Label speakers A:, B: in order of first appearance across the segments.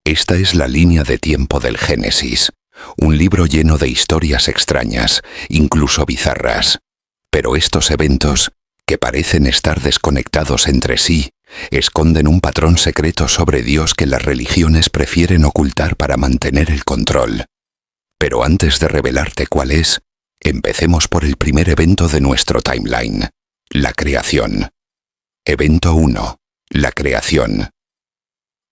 A: Esta es la línea de tiempo del Génesis, un libro lleno de historias extrañas, incluso bizarras. Pero estos eventos, que parecen estar desconectados entre sí, esconden un patrón secreto sobre Dios que las religiones prefieren ocultar para mantener el control. Pero antes de revelarte cuál es, empecemos por el primer evento de nuestro timeline, la creación. Evento 1. La creación.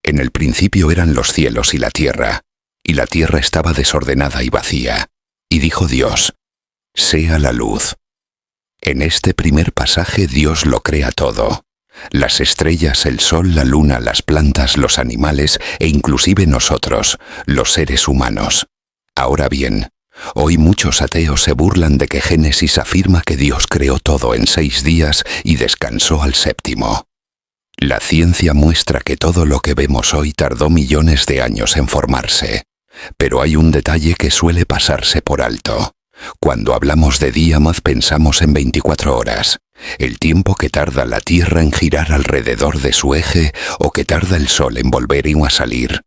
A: En el principio eran los cielos y la tierra estaba desordenada y vacía. Y dijo Dios: sea la luz. En este primer pasaje Dios lo crea todo. Las estrellas, el sol, la luna, las plantas, los animales e inclusive nosotros, los seres humanos. Ahora bien, hoy muchos ateos se burlan de que Génesis afirma que Dios creó todo en 6 días y descansó al séptimo. La ciencia muestra que todo lo que vemos hoy tardó millones de años en formarse. Pero hay un detalle que suele pasarse por alto. Cuando hablamos de día más pensamos en 24 horas, el tiempo que tarda la Tierra en girar alrededor de su eje o que tarda el Sol en volver a salir.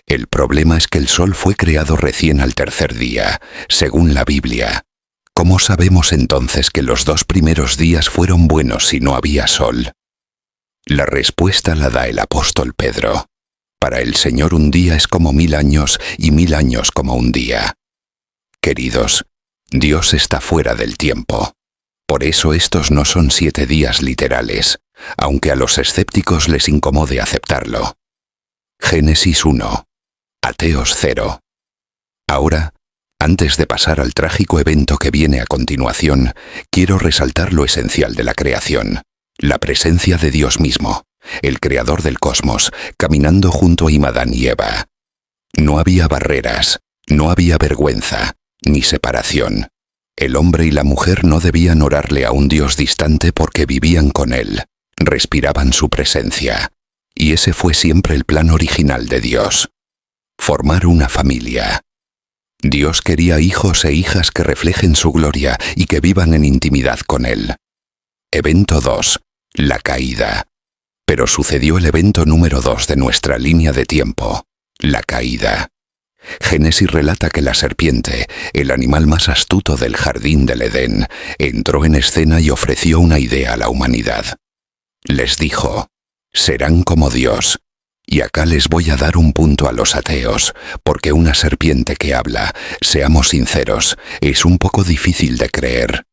A: El problema es que el Sol fue creado recién al tercer día, según la Biblia. ¿Cómo sabemos entonces que los 2 primeros días fueron buenos si no había Sol? La respuesta la da el apóstol Pedro. Para el Señor un día es como 1000 años y 1000 años como un día. Queridos, Dios está fuera del tiempo. Por eso estos no son 7 días literales, aunque a los escépticos les incomode aceptarlo. Génesis 1. Ateos 0. Ahora, antes de pasar al trágico evento que viene a continuación, quiero resaltar lo esencial de la creación, la presencia de Dios mismo, el creador del cosmos, caminando junto a Adán y Eva. No había barreras, no había vergüenza, ni separación. El hombre y la mujer no debían orarle a un Dios distante porque vivían con él, respiraban su presencia. Y ese fue siempre el plan original de Dios. Formar una familia. Dios quería hijos e hijas que reflejen su gloria y que vivan en intimidad con él. Evento 2. La caída. Pero sucedió el evento número 2 de nuestra línea de tiempo, la caída. Génesis relata que la serpiente, el animal más astuto del jardín del Edén, entró en escena y ofreció una idea a la humanidad. Les dijo: serán como Dios. Y acá les voy a dar un punto a los ateos, porque una serpiente que habla, seamos sinceros, es un poco difícil de creer.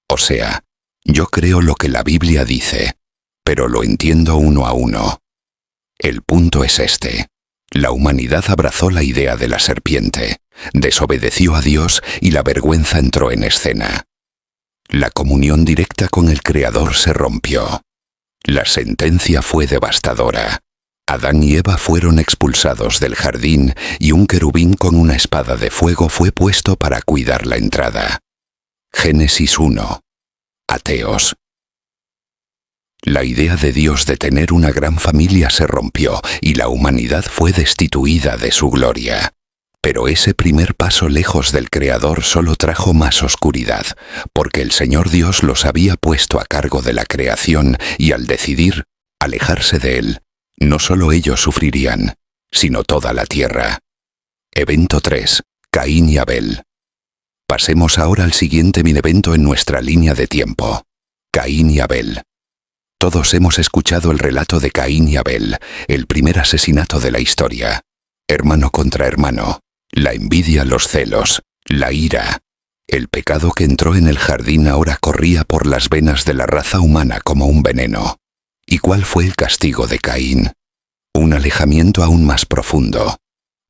A: O sea, yo creo lo que la Biblia dice, pero lo entiendo uno a uno. El punto es este. La humanidad abrazó la idea de la serpiente, desobedeció a Dios y la vergüenza entró en escena. La comunión directa con el Creador se rompió. La sentencia fue devastadora. Adán y Eva fueron expulsados del jardín y un querubín con una espada de fuego fue puesto para cuidar la entrada. Génesis 1. Ateos. La idea de Dios de tener una gran familia se rompió y la humanidad fue destituida de su gloria. Pero ese primer paso lejos del Creador solo trajo más oscuridad, porque el Señor Dios los había puesto a cargo de la creación y al decidir alejarse de Él, no solo ellos sufrirían, sino toda la tierra. Evento 3. Caín y Abel. Pasemos ahora al siguiente evento en nuestra línea de tiempo. Caín y Abel. Todos hemos escuchado el relato de Caín y Abel, el primer asesinato de la historia. Hermano contra hermano, la envidia, los celos, la ira. El pecado que entró en el jardín ahora corría por las venas de la raza humana como un veneno. ¿Y cuál fue el castigo de Caín? Un alejamiento aún más profundo,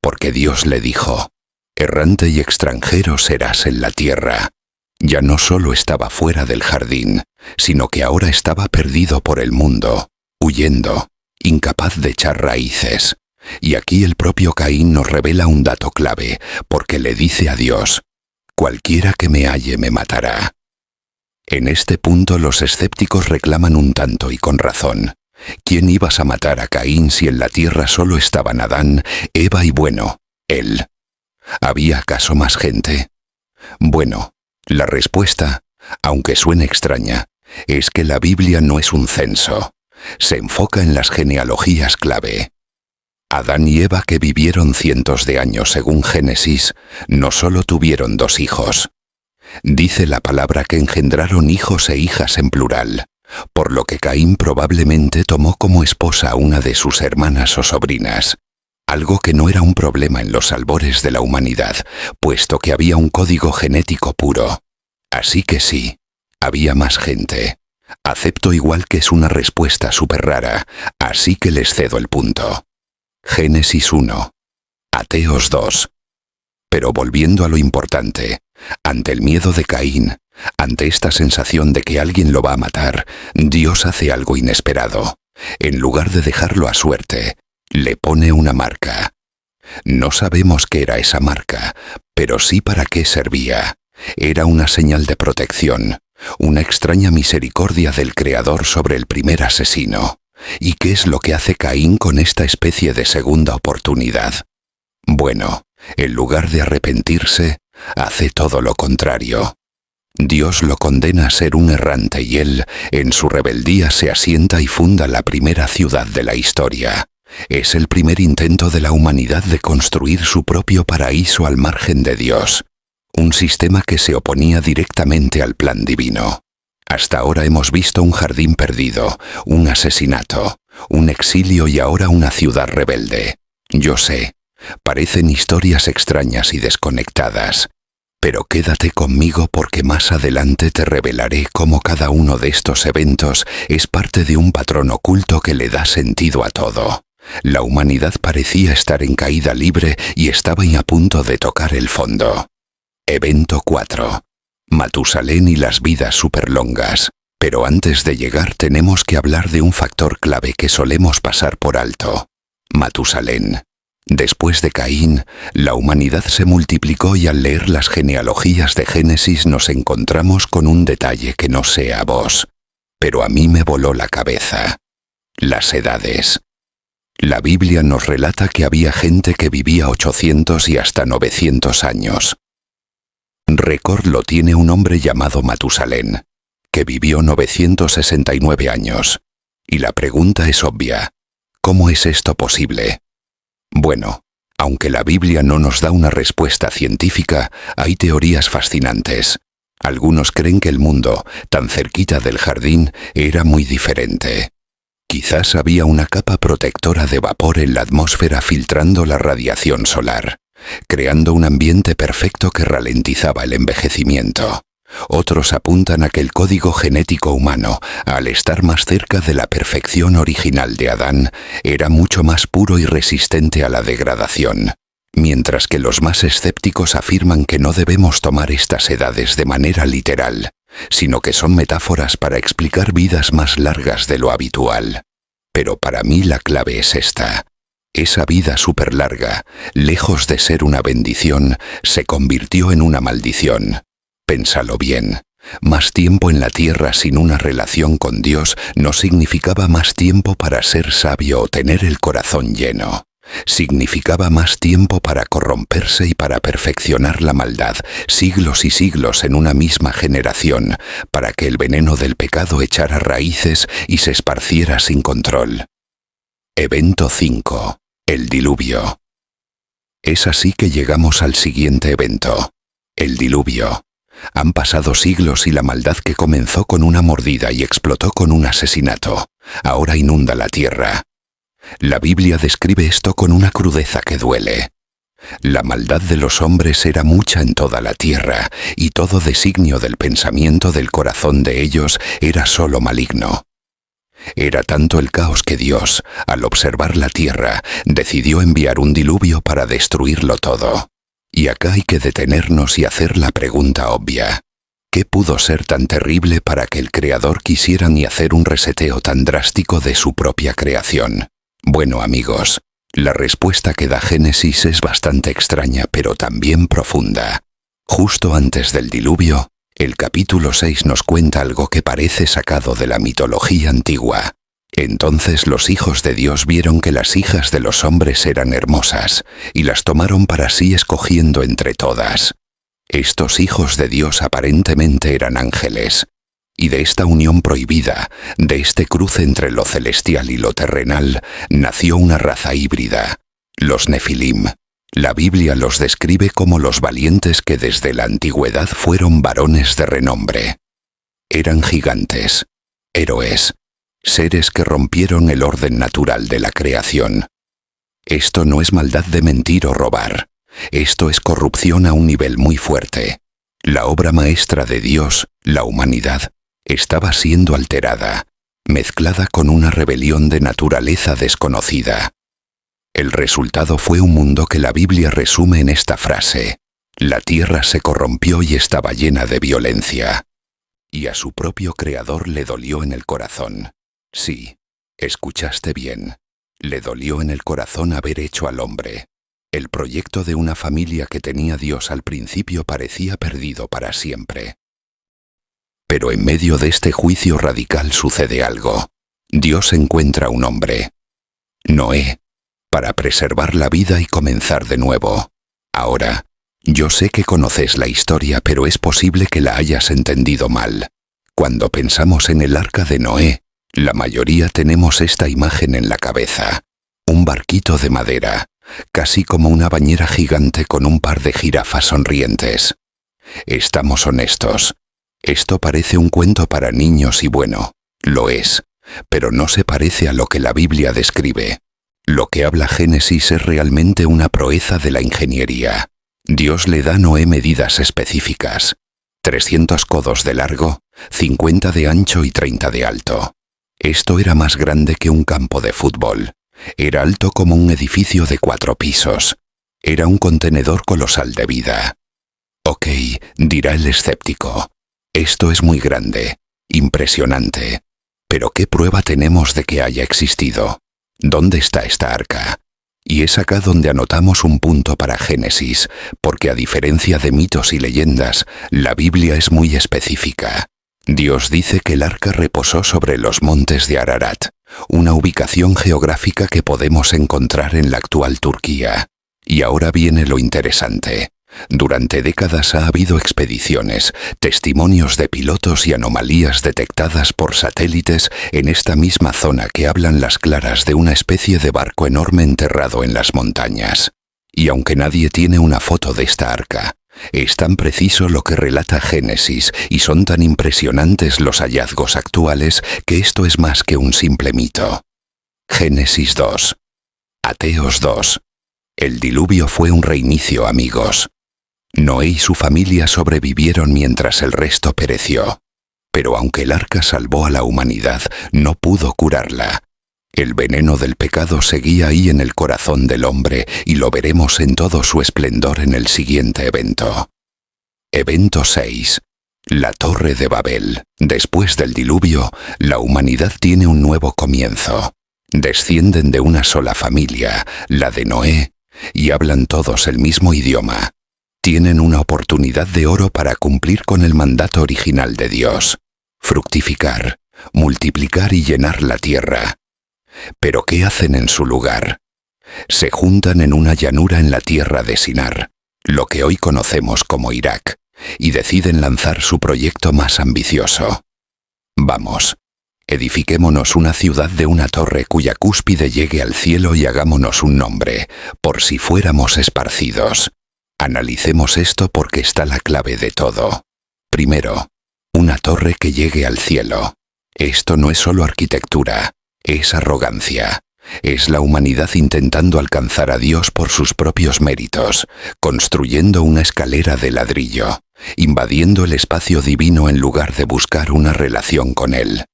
A: porque Dios le dijo: errante y extranjero serás en la tierra. Ya no solo estaba fuera del jardín, sino que ahora estaba perdido por el mundo, huyendo, incapaz de echar raíces. Y aquí el propio Caín nos revela un dato clave, porque le dice a Dios: cualquiera que me halle me matará. En este punto los escépticos reclaman un tanto y con razón. ¿Quién ibas a matar a Caín si en la tierra solo estaban Adán, Eva y bueno, él? ¿Había acaso más gente? Bueno, la respuesta, aunque suene extraña, es que la Biblia no es un censo. Se enfoca en las genealogías clave. Adán y Eva, que vivieron cientos de años según Génesis, no solo tuvieron 2 hijos. Dice la palabra que engendraron hijos e hijas en plural, por lo que Caín probablemente tomó como esposa a una de sus hermanas o sobrinas, algo que no era un problema en los albores de la humanidad, puesto que había un código genético puro. Así que sí, había más gente. Acepto igual que es una respuesta súper rara, así que les cedo el punto. Génesis 1. Ateos 2. Pero volviendo a lo importante, ante el miedo de Caín, ante esta sensación de que alguien lo va a matar, Dios hace algo inesperado. En lugar de dejarlo a suerte, le pone una marca. No sabemos qué era esa marca, pero sí para qué servía. Era una señal de protección, una extraña misericordia del Creador sobre el primer asesino. ¿Y qué es lo que hace Caín con esta especie de segunda oportunidad? Bueno, en lugar de arrepentirse, hace todo lo contrario. Dios lo condena a ser un errante y él, en su rebeldía, se asienta y funda la primera ciudad de la historia. Es el primer intento de la humanidad de construir su propio paraíso al margen de Dios, un sistema que se oponía directamente al plan divino. Hasta ahora hemos visto un jardín perdido, un asesinato, un exilio y ahora una ciudad rebelde. Yo sé, parecen historias extrañas y desconectadas, pero quédate conmigo porque más adelante te revelaré cómo cada uno de estos eventos es parte de un patrón oculto que le da sentido a todo. La humanidad parecía estar en caída libre y estaba a punto de tocar el fondo. Evento 4. Matusalén y las vidas superlongas. Pero antes de llegar tenemos que hablar de un factor clave que solemos pasar por alto. Matusalén. Después de Caín, la humanidad se multiplicó y al leer las genealogías de Génesis nos encontramos con un detalle que no sé a vos, pero a mí me voló la cabeza. Las edades. La Biblia nos relata que había gente que vivía 800 y hasta 900 años. Récord lo tiene un hombre llamado Matusalén, que vivió 969 años. Y la pregunta es obvia: ¿cómo es esto posible? Bueno, aunque la Biblia no nos da una respuesta científica, hay teorías fascinantes. Algunos creen que el mundo, tan cerquita del jardín, era muy diferente. Quizás había una capa protectora de vapor en la atmósfera filtrando la radiación solar, creando un ambiente perfecto que ralentizaba el envejecimiento. Otros apuntan a que el código genético humano, al estar más cerca de la perfección original de Adán, era mucho más puro y resistente a la degradación, mientras que los más escépticos afirman que no debemos tomar estas edades de manera literal, sino que son metáforas para explicar vidas más largas de lo habitual. Pero para mí la clave es esta. Esa vida súper larga, lejos de ser una bendición, se convirtió en una maldición. Pénsalo bien. Más tiempo en la tierra sin una relación con Dios no significaba más tiempo para ser sabio o tener el corazón lleno. Significaba más tiempo para corromperse y para perfeccionar la maldad, siglos y siglos en una misma generación, para que el veneno del pecado echara raíces y se esparciera sin control. Evento 5. El diluvio. Es así que llegamos al siguiente evento. El diluvio. Han pasado siglos y la maldad que comenzó con una mordida y explotó con un asesinato, ahora inunda la tierra. La Biblia describe esto con una crudeza que duele. La maldad de los hombres era mucha en toda la tierra, y todo designio del pensamiento del corazón de ellos era solo maligno. Era tanto el caos que Dios, al observar la tierra, decidió enviar un diluvio para destruirlo todo. Y acá hay que detenernos y hacer la pregunta obvia. ¿Qué pudo ser tan terrible para que el Creador quisiera ni hacer un reseteo tan drástico de su propia creación? Bueno, amigos, la respuesta que da Génesis es bastante extraña, pero también profunda. Justo antes del diluvio, el capítulo 6 nos cuenta algo que parece sacado de la mitología antigua. Entonces los hijos de Dios vieron que las hijas de los hombres eran hermosas, y las tomaron para sí escogiendo entre todas. Estos hijos de Dios aparentemente eran ángeles. Y de esta unión prohibida, de este cruce entre lo celestial y lo terrenal, nació una raza híbrida, los Nefilim. La Biblia los describe como los valientes que desde la antigüedad fueron varones de renombre. Eran gigantes, héroes, seres que rompieron el orden natural de la creación. Esto no es maldad de mentir o robar, esto es corrupción a un nivel muy fuerte. La obra maestra de Dios, la humanidad, estaba siendo alterada, mezclada con una rebelión de naturaleza desconocida. El resultado fue un mundo que la Biblia resume en esta frase: la tierra se corrompió y estaba llena de violencia. Y a su propio Creador le dolió en el corazón. Sí, escuchaste bien. Le dolió en el corazón haber hecho al hombre. El proyecto de una familia que tenía Dios al principio parecía perdido para siempre. Pero en medio de este juicio radical sucede algo. Dios encuentra un hombre, Noé, para preservar la vida y comenzar de nuevo. Ahora, yo sé que conoces la historia, pero es posible que la hayas entendido mal. Cuando pensamos en el arca de Noé, la mayoría tenemos esta imagen en la cabeza. Un barquito de madera, casi como una bañera gigante con un par de jirafas sonrientes. Estamos honestos. Esto parece un cuento para niños y bueno, lo es, pero no se parece a lo que la Biblia describe. Lo que habla Génesis es realmente una proeza de la ingeniería. Dios le da a Noé medidas específicas: 300 codos de largo, 50 de ancho y 30 de alto. Esto era más grande que un campo de fútbol. Era alto como un edificio de 4 pisos. Era un contenedor colosal de vida. Ok, dirá el escéptico. Esto es muy grande, impresionante. Pero ¿qué prueba tenemos de que haya existido? ¿Dónde está esta arca? Y es acá donde anotamos un punto para Génesis, porque a diferencia de mitos y leyendas, la Biblia es muy específica. Dios dice que el arca reposó sobre los montes de Ararat, una ubicación geográfica que podemos encontrar en la actual Turquía. Y ahora viene lo interesante. Durante décadas ha habido expediciones, testimonios de pilotos y anomalías detectadas por satélites en esta misma zona que hablan las claras de una especie de barco enorme enterrado en las montañas. Y aunque nadie tiene una foto de esta arca, es tan preciso lo que relata Génesis y son tan impresionantes los hallazgos actuales que esto es más que un simple mito. Génesis 2. Ateos 2. El diluvio fue un reinicio, amigos. Noé y su familia sobrevivieron mientras el resto pereció. Pero aunque el arca salvó a la humanidad, no pudo curarla. El veneno del pecado seguía ahí en el corazón del hombre y lo veremos en todo su esplendor en el siguiente evento. Evento 6. La Torre de Babel. Después del diluvio, la humanidad tiene un nuevo comienzo. Descienden de una sola familia, la de Noé, y hablan todos el mismo idioma. Tienen una oportunidad de oro para cumplir con el mandato original de Dios: fructificar, multiplicar y llenar la tierra. ¿Pero qué hacen en su lugar? Se juntan en una llanura en la tierra de Sinar, lo que hoy conocemos como Irak, y deciden lanzar su proyecto más ambicioso. Vamos, edifiquémonos una ciudad de una torre cuya cúspide llegue al cielo y hagámonos un nombre, por si fuéramos esparcidos. Analicemos esto porque está la clave de todo. Primero, una torre que llegue al cielo. Esto no es solo arquitectura, es arrogancia. Es la humanidad intentando alcanzar a Dios por sus propios méritos, construyendo una escalera de ladrillo, invadiendo el espacio divino en lugar de buscar una relación con Él.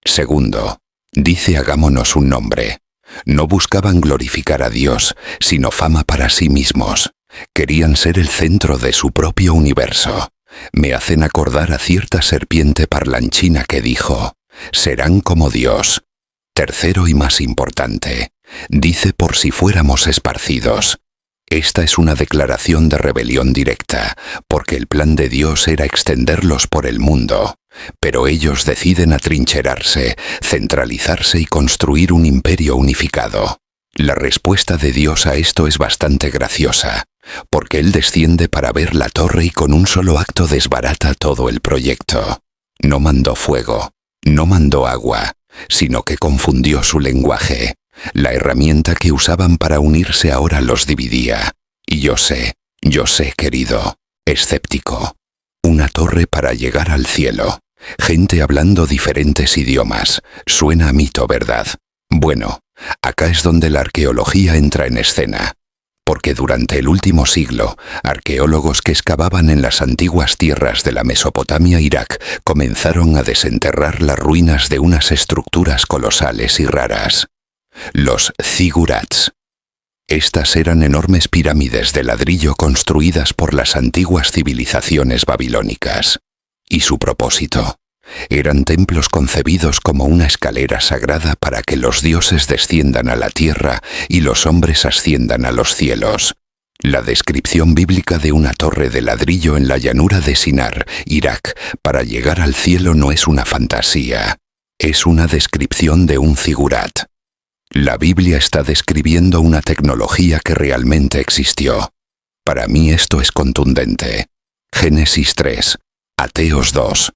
A: Segundo, dice hagámonos un nombre. No buscaban glorificar a Dios, sino fama para sí mismos. Querían ser el centro de su propio universo. Me hacen acordar a cierta serpiente parlanchina que dijo: serán como Dios. Tercero y más importante, dice por si fuéramos esparcidos. Esta es una declaración de rebelión directa, porque el plan de Dios era extenderlos por el mundo, pero ellos deciden atrincherarse, centralizarse y construir un imperio unificado. La respuesta de Dios a esto es bastante graciosa, porque Él desciende para ver la torre y con un solo acto desbarata todo el proyecto. No mandó fuego, no mandó agua, sino que confundió su lenguaje. La herramienta que usaban para unirse ahora los dividía. Y yo sé, querido, escéptico. Una torre para llegar al cielo. Gente hablando diferentes idiomas. Suena a mito, ¿verdad? Bueno, acá es donde la arqueología entra en escena. Porque durante el último siglo, arqueólogos que excavaban en las antiguas tierras de la Mesopotamia e Irak comenzaron a desenterrar las ruinas de unas estructuras colosales y raras. Los zigurats. Estas eran enormes pirámides de ladrillo construidas por las antiguas civilizaciones babilónicas. Y su propósito: eran templos concebidos como una escalera sagrada para que los dioses desciendan a la tierra y los hombres asciendan a los cielos. La descripción bíblica de una torre de ladrillo en la llanura de Sinar, Irak, para llegar al cielo no es una fantasía. Es una descripción de un zigurat. La Biblia está describiendo una tecnología que realmente existió. Para mí esto es contundente. Génesis 3, Ateos 2,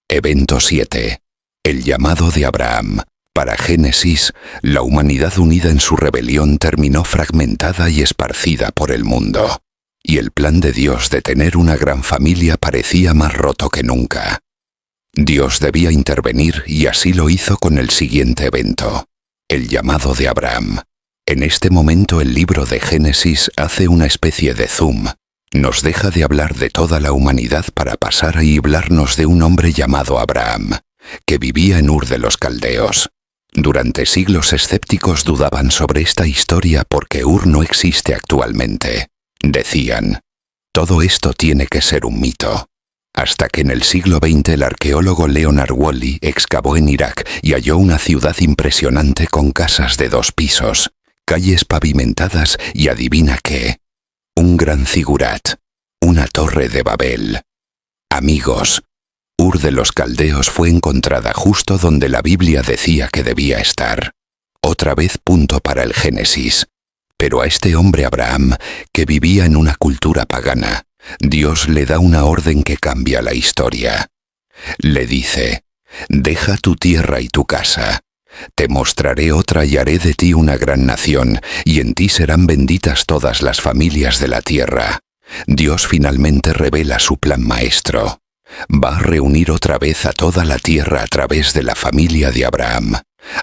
A: Evento 7, el llamado de Abraham. Para Génesis, la humanidad unida en su rebelión terminó fragmentada y esparcida por el mundo. Y el plan de Dios de tener una gran familia parecía más roto que nunca. Dios debía intervenir y así lo hizo con el siguiente evento: el llamado de Abraham. En este momento el libro de Génesis hace una especie de zoom. Nos deja de hablar de toda la humanidad para pasar a hablarnos de un hombre llamado Abraham, que vivía en Ur de los Caldeos. Durante siglos escépticos dudaban sobre esta historia porque Ur no existe actualmente. Decían, todo esto tiene que ser un mito. Hasta que en el siglo XX el arqueólogo Leonard Woolley excavó en Irak y halló una ciudad impresionante con casas de 2 pisos, calles pavimentadas y adivina qué. Un gran zigurat, una torre de Babel. Amigos, Ur de los Caldeos fue encontrada justo donde la Biblia decía que debía estar. Otra vez punto para el Génesis. Pero a este hombre Abraham, que vivía en una cultura pagana, Dios le da una orden que cambia la historia. Le dice, deja tu tierra y tu casa. Te mostraré otra y haré de ti una gran nación, y en ti serán benditas todas las familias de la tierra. Dios finalmente revela su plan maestro. Va a reunir otra vez a toda la tierra a través de la familia de Abraham.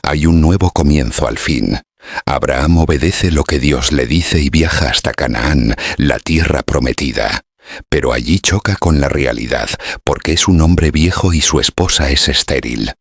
A: Hay un nuevo comienzo al fin. Abraham obedece lo que Dios le dice y viaja hasta Canaán, la tierra prometida. Pero allí choca con la realidad, porque es un hombre viejo y su esposa es estéril.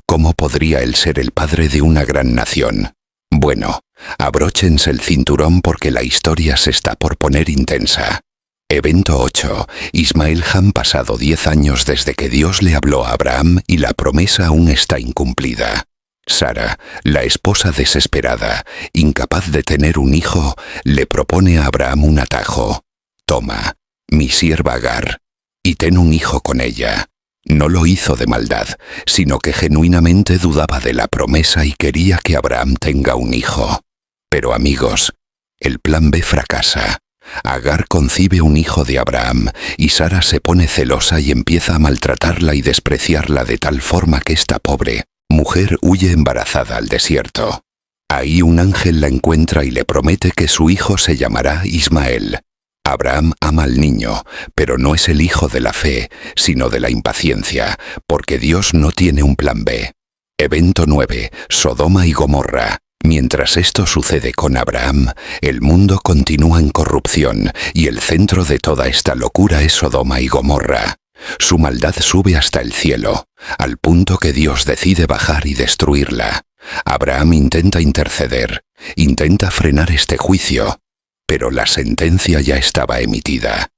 A: ¿Cómo podría él ser el padre de una gran nación? Bueno, abróchense el cinturón porque la historia se está por poner intensa. Evento 8. Ismael han pasado 10 años desde que Dios le habló a Abraham y la promesa aún está incumplida. Sara, la esposa desesperada, incapaz de tener un hijo, le propone a Abraham un atajo. Toma, mi sierva Agar, y ten un hijo con ella. No lo hizo de maldad, sino que genuinamente dudaba de la promesa y quería que Abraham tenga un hijo. Pero amigos, el plan B fracasa. Agar concibe un hijo de Abraham y Sara se pone celosa y empieza a maltratarla y despreciarla de tal forma que esta pobre mujer huye embarazada al desierto. Ahí un ángel la encuentra y le promete que su hijo se llamará Ismael. Abraham ama al niño, pero no es el hijo de la fe, sino de la impaciencia, porque Dios no tiene un plan B. Evento 9. Sodoma y Gomorra. Mientras esto sucede con Abraham, el mundo continúa en corrupción y el centro de toda esta locura es Sodoma y Gomorra. Su maldad sube hasta el cielo, al punto que Dios decide bajar y destruirla. Abraham intenta interceder, intenta frenar este juicio, pero la sentencia ya estaba emitida.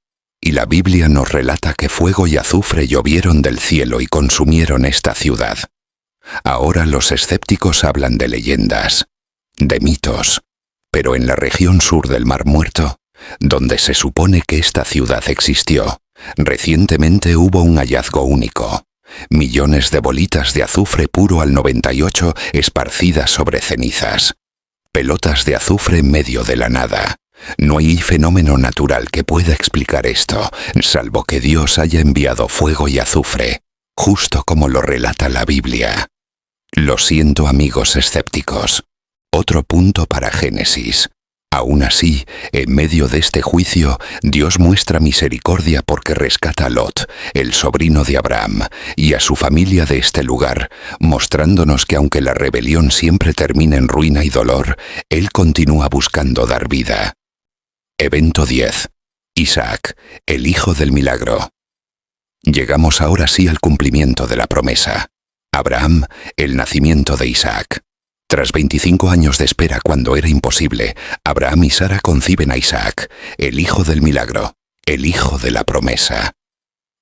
A: Y la Biblia nos relata que fuego y azufre llovieron del cielo y consumieron esta ciudad. Ahora los escépticos hablan de leyendas, de mitos, pero en la región sur del Mar Muerto, donde se supone que esta ciudad existió, recientemente hubo un hallazgo único. Millones de bolitas de azufre puro al 98 esparcidas sobre cenizas. Pelotas de azufre en medio de la nada. No hay fenómeno natural que pueda explicar esto, salvo que Dios haya enviado fuego y azufre. justo como lo relata la Biblia. Lo siento, amigos escépticos. Otro punto para Génesis. Aún así, en medio de este juicio, Dios muestra misericordia porque rescata a Lot, el sobrino de Abraham, y a su familia de este lugar, mostrándonos que aunque la rebelión siempre termina en ruina y dolor, Él continúa buscando dar vida. Evento 10. Isaac, el hijo del milagro. Llegamos ahora sí al cumplimiento de la promesa. Abraham, el nacimiento de Isaac. Tras 25 años de espera cuando era imposible, Abraham y Sara conciben a Isaac, el hijo del milagro, el hijo de la promesa.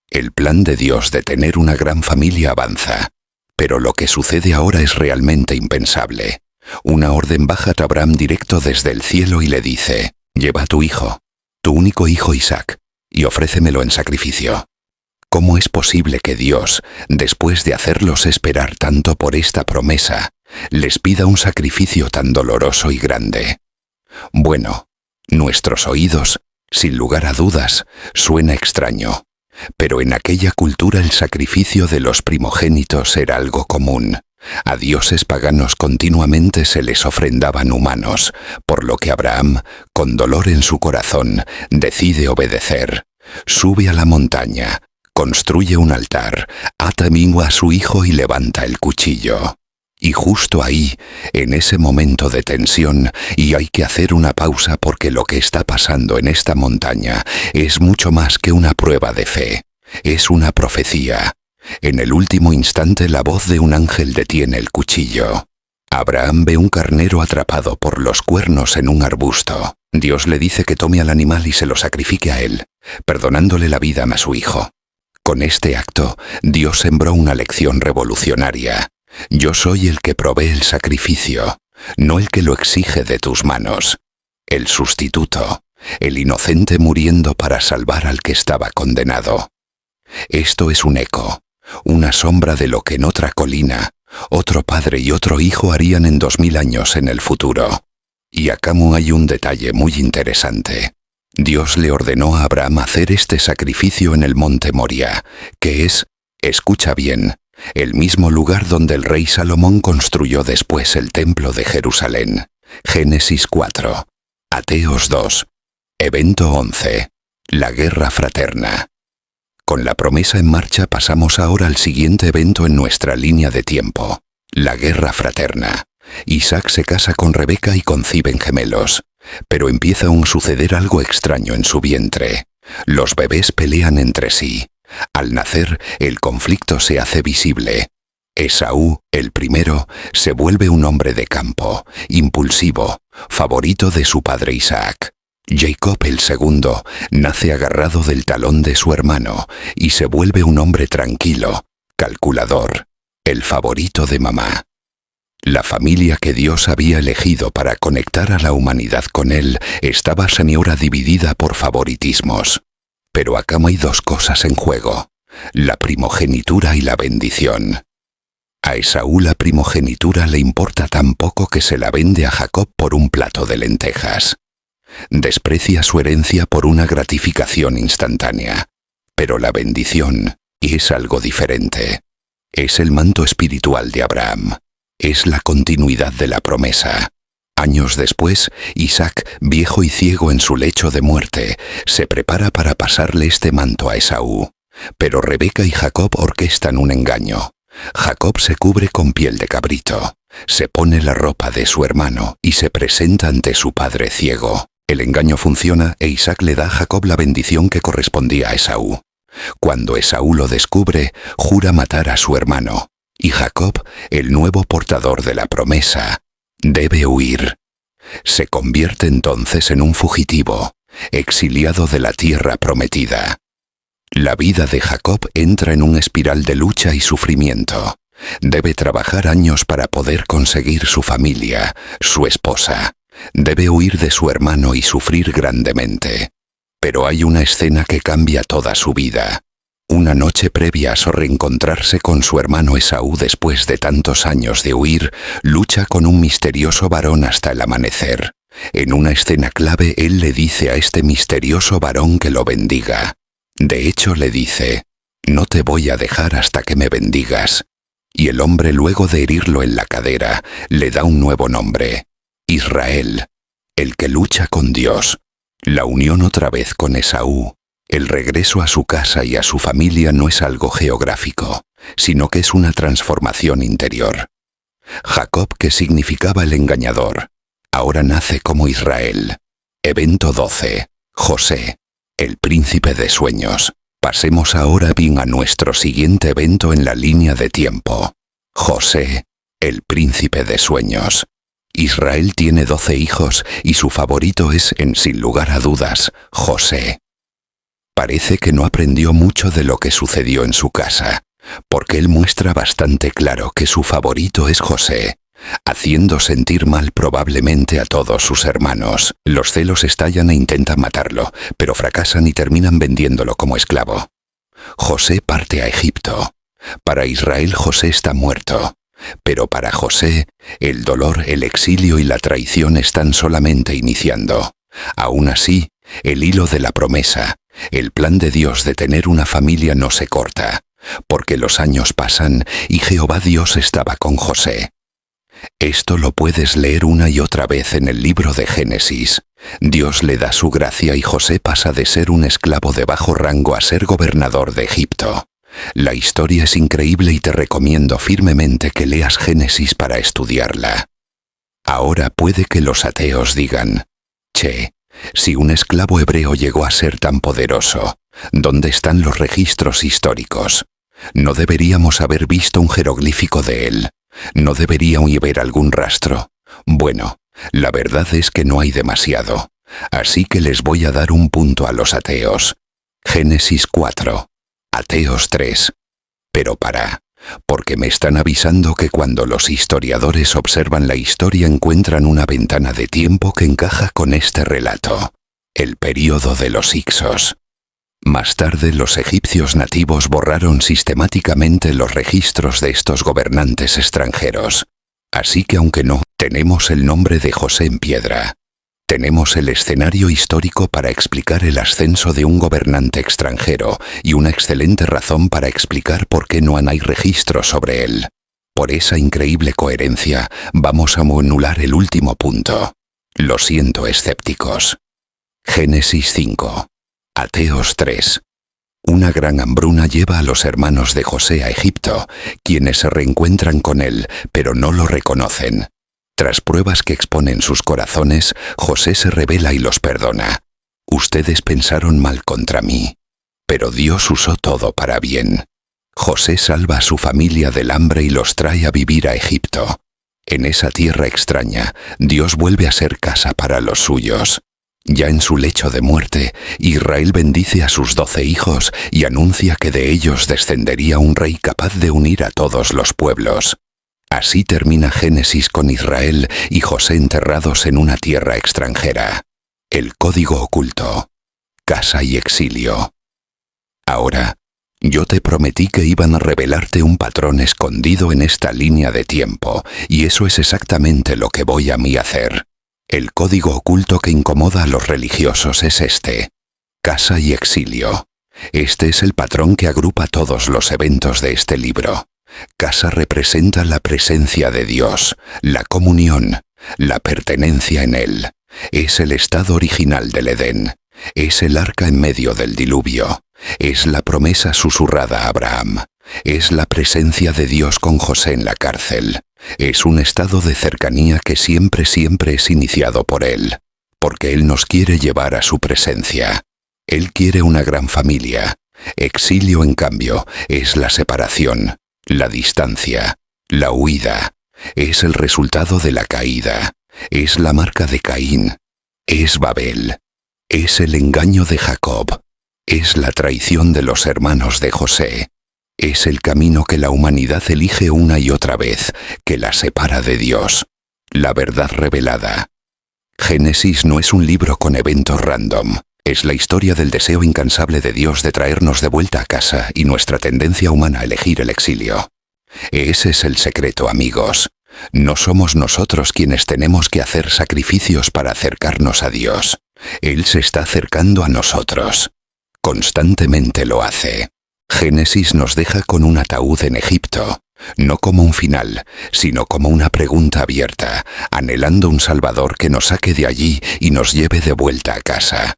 A: El plan de Dios de tener una gran familia avanza, pero lo que sucede ahora es realmente impensable. Una orden baja a Abraham directo desde el cielo y le dice: «Lleva a tu hijo, tu único hijo Isaac, y ofrécemelo en sacrificio». ¿Cómo es posible que Dios, después de hacerlos esperar tanto por esta promesa, les pida un sacrificio tan doloroso y grande? Bueno, nuestros oídos, sin lugar a dudas, suena extraño, pero en aquella cultura el sacrificio de los primogénitos era algo común. A dioses paganos continuamente se les ofrendaban humanos, por lo que Abraham, con dolor en su corazón, decide obedecer. Sube a la montaña, construye un altar, ata vivo a su hijo y levanta el cuchillo. Y justo ahí, en ese momento de tensión, y hay que hacer una pausa porque lo que está pasando en esta montaña es mucho más que una prueba de fe, es una profecía. En el último instante la voz de un ángel detiene el cuchillo. Abraham ve un carnero atrapado por los cuernos en un arbusto. Dios le dice que tome al animal y se lo sacrifique a él, perdonándole la vida a su hijo. Con este acto, Dios sembró una lección revolucionaria. Yo soy el que provee el sacrificio, no el que lo exige de tus manos. El sustituto, el inocente muriendo para salvar al que estaba condenado. Esto es un eco, una sombra de lo que en otra colina, otro padre y otro hijo harían en 2000 años en el futuro. Y acá hay un detalle muy interesante. Dios le ordenó a Abraham hacer este sacrificio en el monte Moria, que es, escucha bien, el mismo lugar donde el rey Salomón construyó después el templo de Jerusalén. Génesis 4. Ateos 2. Evento 11. La guerra fraterna. Con la promesa en marcha pasamos ahora al siguiente evento en nuestra línea de tiempo. La guerra fraterna. Isaac se casa con Rebeca y conciben gemelos. Pero empieza a suceder algo extraño en su vientre. Los bebés pelean entre sí. Al nacer, el conflicto se hace visible. Esaú, el primero, se vuelve un hombre de campo, impulsivo, favorito de su padre Isaac. Jacob, el segundo, nace agarrado del talón de su hermano y se vuelve un hombre tranquilo, calculador, el favorito de mamá. La familia que Dios había elegido para conectar a la humanidad con Él estaba ahora dividida por favoritismos. Pero acá hay dos cosas en juego, la primogenitura y la bendición. A Esaú la primogenitura le importa tan poco que se la vende a Jacob por un plato de lentejas. Desprecia su herencia por una gratificación instantánea. Pero la bendición es algo diferente. Es el manto espiritual de Abraham. Es la continuidad de la promesa. Años después, Isaac, viejo y ciego en su lecho de muerte, se prepara para pasarle este manto a Esaú. Pero Rebeca y Jacob orquestan un engaño. Jacob se cubre con piel de cabrito, se pone la ropa de su hermano y se presenta ante su padre ciego. El engaño funciona e Isaac le da a Jacob la bendición que correspondía a Esaú. Cuando Esaú lo descubre, jura matar a su hermano. Y Jacob, el nuevo portador de la promesa, debe huir. Se convierte entonces en un fugitivo, exiliado de la tierra prometida. La vida de Jacob entra en una espiral de lucha y sufrimiento. Debe trabajar años para poder conseguir su familia, su esposa. Debe huir de su hermano y sufrir grandemente. Pero hay una escena que cambia toda su vida. Una noche previa a su reencontrarse con su hermano Esaú después de tantos años de huir, lucha con un misterioso varón hasta el amanecer. En una escena clave, él le dice a este misterioso varón que lo bendiga. De hecho, le dice: no te voy a dejar hasta que me bendigas. Y el hombre, luego de herirlo en la cadera, le da un nuevo nombre: Israel, el que lucha con Dios. La unión otra vez con Esaú, el regreso a su casa y a su familia no es algo geográfico, sino que es una transformación interior. Jacob, que significaba el engañador, ahora nace como Israel. Evento 12. José, el príncipe de sueños. Pasemos ahora bien a nuestro siguiente evento en la línea de tiempo. José, el príncipe de sueños. Israel tiene 12 hijos y su favorito es, sin lugar a dudas, José. Parece que no aprendió mucho de lo que sucedió en su casa, porque él muestra bastante claro que su favorito es José, haciendo sentir mal probablemente a todos sus hermanos. Los celos estallan e intentan matarlo, pero fracasan y terminan vendiéndolo como esclavo. José parte a Egipto. Para Israel José está muerto, pero para José el dolor, el exilio y la traición están solamente iniciando. Aún así, el hilo de la promesa, el plan de Dios de tener una familia no se corta, porque los años pasan y Jehová Dios estaba con José. Esto lo puedes leer una y otra vez en el libro de Génesis. Dios le da su gracia y José pasa de ser un esclavo de bajo rango a ser gobernador de Egipto. La historia es increíble y te recomiendo firmemente que leas Génesis para estudiarla. Ahora puede que los ateos digan: «Che, si un esclavo hebreo llegó a ser tan poderoso, ¿dónde están los registros históricos? ¿No deberíamos haber visto un jeroglífico de él? ¿No debería haber algún rastro?» Bueno, la verdad es que no hay demasiado, así que les voy a dar un punto a los ateos. Génesis 4. Ateos 3. Pero porque me están avisando que cuando los historiadores observan la historia encuentran una ventana de tiempo que encaja con este relato: el período de los Hicsos. Más tarde los egipcios nativos borraron sistemáticamente los registros de estos gobernantes extranjeros. Así que aunque no tenemos el nombre de José en piedra, tenemos el escenario histórico para explicar el ascenso de un gobernante extranjero y una excelente razón para explicar por qué no hay registros sobre él. Por esa increíble coherencia, vamos a anular el último punto. Lo siento, escépticos. Génesis 5. Ateos 3. Una gran hambruna lleva a los hermanos de José a Egipto, quienes se reencuentran con él, pero no lo reconocen. Tras pruebas que exponen sus corazones, José se revela y los perdona. Ustedes pensaron mal contra mí, pero Dios usó todo para bien. José salva a su familia del hambre y los trae a vivir a Egipto. En esa tierra extraña, Dios vuelve a ser casa para los suyos. Ya en su lecho de muerte, Israel bendice a sus 12 hijos y anuncia que de ellos descendería un rey capaz de unir a todos los pueblos. Así termina Génesis con Israel y José enterrados en una tierra extranjera. El código oculto. Casa y exilio. Ahora, yo te prometí que iban a revelarte un patrón escondido en esta línea de tiempo, y eso es exactamente lo que voy a mí hacer. El código oculto que incomoda a los religiosos es este: casa y exilio. Este es el patrón que agrupa todos los eventos de este libro. Casa representa la presencia de Dios, la comunión, la pertenencia en Él. Es el estado original del Edén. Es el arca en medio del diluvio. Es la promesa susurrada a Abraham. Es la presencia de Dios con José en la cárcel. Es un estado de cercanía que siempre es iniciado por Él, porque Él nos quiere llevar a su presencia. Él quiere una gran familia. Exilio, en cambio, es la separación, la distancia, la huida. Es el resultado de la caída. Es la marca de Caín. Es Babel. Es el engaño de Jacob. Es la traición de los hermanos de José. Es el camino que la humanidad elige una y otra vez, que la separa de Dios. La verdad revelada. Génesis no es un libro con eventos random. Es la historia del deseo incansable de Dios de traernos de vuelta a casa y nuestra tendencia humana a elegir el exilio. Ese es el secreto, amigos. No somos nosotros quienes tenemos que hacer sacrificios para acercarnos a Dios. Él se está acercando a nosotros. Constantemente lo hace. Génesis nos deja con un ataúd en Egipto, no como un final, sino como una pregunta abierta, anhelando un Salvador que nos saque de allí y nos lleve de vuelta a casa.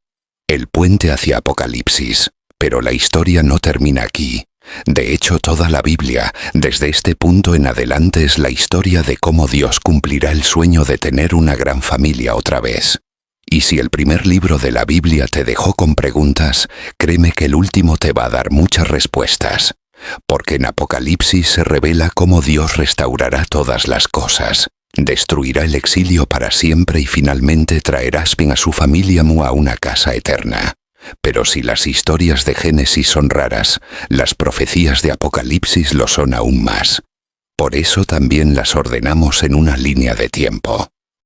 A: El puente hacia Apocalipsis, pero la historia no termina aquí. De hecho, toda la Biblia, desde este punto en adelante, es la historia de cómo Dios cumplirá el sueño de tener una gran familia otra vez. Y si el primer libro de la Biblia te dejó con preguntas, créeme que el último te va a dar muchas respuestas. Porque en Apocalipsis se revela cómo Dios restaurará todas las cosas, destruirá el exilio para siempre y finalmente traerá a su familia a una casa eterna. Pero si las historias de Génesis son raras, las profecías de Apocalipsis lo son aún más. Por eso también las ordenamos en una línea de tiempo.